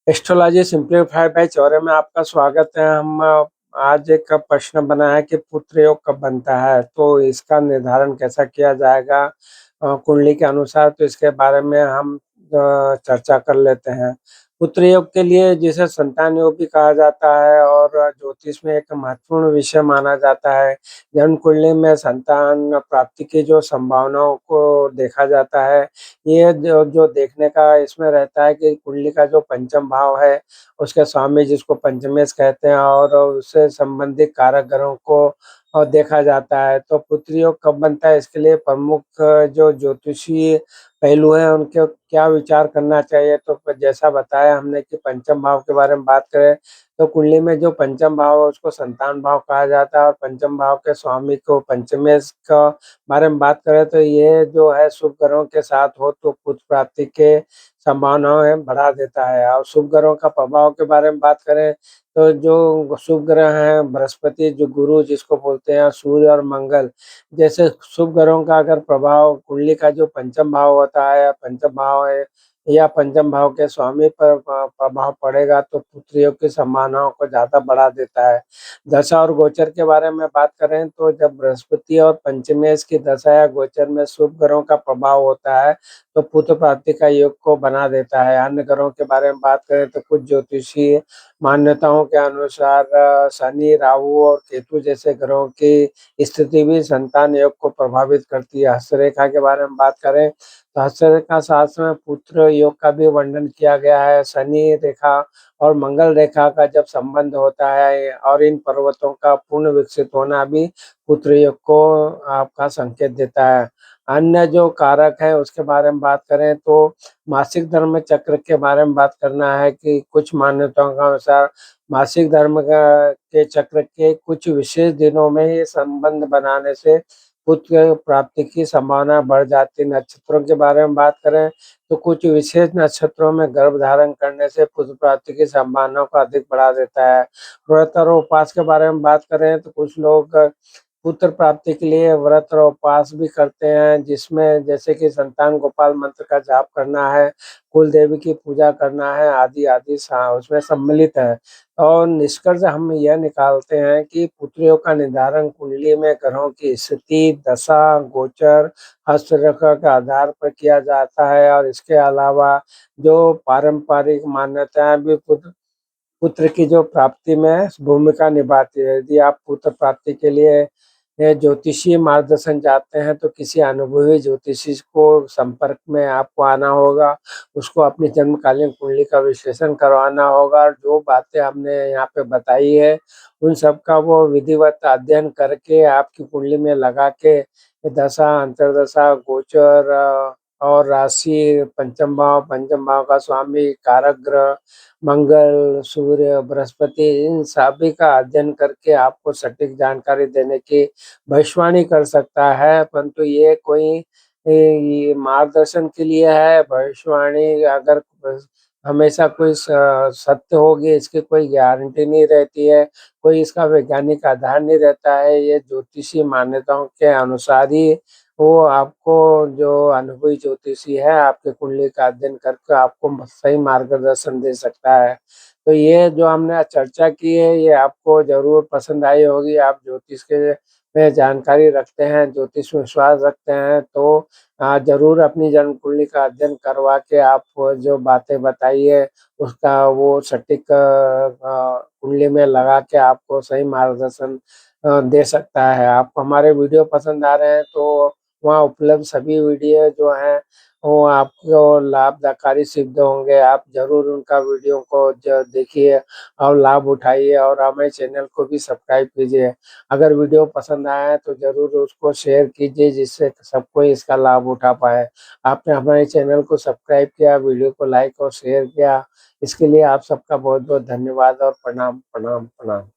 Astrology simplified bye Chaure में आपका स्वागत है। हम आज एक प्रश्न बना है कि पुत्र योग कब बनता है, तो इसका निर्धारण कैसा किया जाएगा कुंडली के अनुसार, तो इसके बारे में हम चर्चा कर लेते हैं। पुत्र योग के लिए जिसे संतान योग भी कहा जाता है और ज्योतिष में एक महत्वपूर्ण विषय माना जाता है। जन्म कुंडली में संतान प्राप्ति की जो संभावनाओं को देखा जाता है। ये जो जो देखने का इसमें रहता है कि कुंडली का जो पंचम भाव है, उसके स्वामी जिसको पंचमेश कहते हैं और उससे संबंधित कारक ग्रहों को देखा जाता है। तो पुत्र योग कब बनता है, इसके लिए प्रमुख जो ज्योतिषीय पहलू हैं, उनके क्या विचार करना चाहिए। तो जैसा बताया हमने कि पंचम भाव के बारे में बात करें, तो कुंडली में जो पंचम भाव है उसको संतान भाव कहा जाता है और पंचम भाव के स्वामी को पंचमेश का बारे में बात करें तो ये जो है शुभ ग्रहों के साथ हो तो पुत्र प्राप्ति के संभावनाएं बढ़ा देता है। और शुभ ग्रहों का प्रभाव के बारे में बात करें तो जो शुभ ग्रह हैं बृहस्पति, जो गुरु जिसको बोलते हैं, सूर्य और मंगल जैसे शुभ ग्रहों का अगर प्रभाव कुंडली का जो पंचम भाव होता है, पंचम भाव है या पंचम भाव के स्वामी पर प्रभाव पड़ेगा तो पुत्र योग की संभावनाओं को ज्यादा बढ़ा देता है। दशा और गोचर के बारे में बात करें तो जब बृहस्पति और पंचमेश की दशा या गोचर में शुभ ग्रहों का प्रभाव होता है तो पुत्र प्राप्ति का योग को बना देता है। अन्य ग्रहों के बारे में बात करें तो कुछ ज्योतिषीय मान्यताओं के अनुसार शनि, राहु और केतु जैसे ग्रहों की स्थिति भी संतान योग को प्रभावित करती है। हस्तरेखा के बारे में बात करें तो हस्तरेखा शास्त्र में पुत्र योग का भी वर्णन किया गया है। शनि रेखा और मंगल रेखा का जब संबंध होता है और इन पर्वतों का पूर्ण विकसित होना भी पुत्र योग को आपका संकेत देता है। अन्य जो कारक है उसके बारे में बात करें तो मासिक धर्म चक्र के बारे में बात करना है कि कुछ मान्यताओं के अनुसार मासिक धर्म के चक्र के कुछ विशेष दिनों में ही संबंध बनाने से पुत्र प्राप्ति की संभावना बढ़ जाती है। नक्षत्रों के बारे में बात करें तो कुछ विशेष नक्षत्रों में गर्भ धारण करने से पुत्र प्राप्ति की संभावना को अधिक बढ़ा देता है। व्रत और उपवास के बारे में बात करें तो कुछ लोग पुत्र प्राप्ति के लिए व्रत और उपवास भी करते हैं, जिसमें जैसे कि संतान गोपाल मंत्र का जाप करना है, कुल देवी की पूजा करना है, आदि आदि उसमें सम्मिलित है। और निष्कर्ष हम यह निकालते हैं कि पुत्र योग का निर्धारण कुंडली में ग्रहों की स्थिति, दशा, गोचर, हस्तरेखा के आधार पर किया जाता है और इसके अलावा जो पारंपरिक मान्यताएं भी पुत्र पुत्र की जो प्राप्ति में भूमिका निभाती है। यदि आप पुत्र प्राप्ति के लिए ज्योतिषीय मार्गदर्शन चाहते हैं तो किसी अनुभवी ज्योतिषी को संपर्क में आपको आना होगा। उसको अपनी जन्मकालीन कुंडली का विश्लेषण करवाना होगा और जो बातें हमने यहाँ पे बताई है उन सब का वो विधिवत अध्ययन करके आपकी कुंडली में लगा के दशा, अंतर्दशा, गोचर और राशि, पंचम भाव का स्वामी, कारक ग्रह, मंगल, सूर्य, बृहस्पति, इन सभी का अध्ययन करके आपको सटीक जानकारी देने की भविष्यवाणी कर सकता है। परंतु ये कोई ये मार्गदर्शन के लिए है। भविष्यवाणी अगर हमेशा कोई सत्य होगी इसकी कोई गारंटी नहीं रहती है, कोई इसका वैज्ञानिक आधार नहीं रहता है। ये ज्योतिषी मान्यताओं के अनुसार ही वो आपको जो अनुभवी ज्योतिषी है आपके कुंडली का अध्ययन करके आपको सही मार्गदर्शन दे सकता है। तो ये जो हमने चर्चा की है ये आपको जरूर पसंद आई होगी। आप ज्योतिष के में जानकारी रखते हैं, ज्योतिष में विश्वास रखते हैं तो जरूर अपनी जन्म कुंडली का अध्ययन करवा के आप वो जो बातें बताई है उसका वो सटीक कुंडली में लगा के आपको सही मार्गदर्शन दे सकता है। आपको हमारे वीडियो पसंद आ रहे हैं तो वहाँ उपलब्ध सभी वीडियो जो हैं वो आपको लाभकारी सिद्ध होंगे। आप ज़रूर उनका वीडियो को देखिए और लाभ उठाइए और हमारे चैनल को भी सब्सक्राइब कीजिए। अगर वीडियो पसंद आया है तो ज़रूर उसको शेयर कीजिए जिससे सब कोई इसका लाभ उठा पाए। आपने हमारे चैनल को सब्सक्राइब किया, वीडियो को लाइक और शेयर किया, इसके लिए आप सबका बहुत बहुत धन्यवाद और प्रणाम प्रणाम प्रणाम।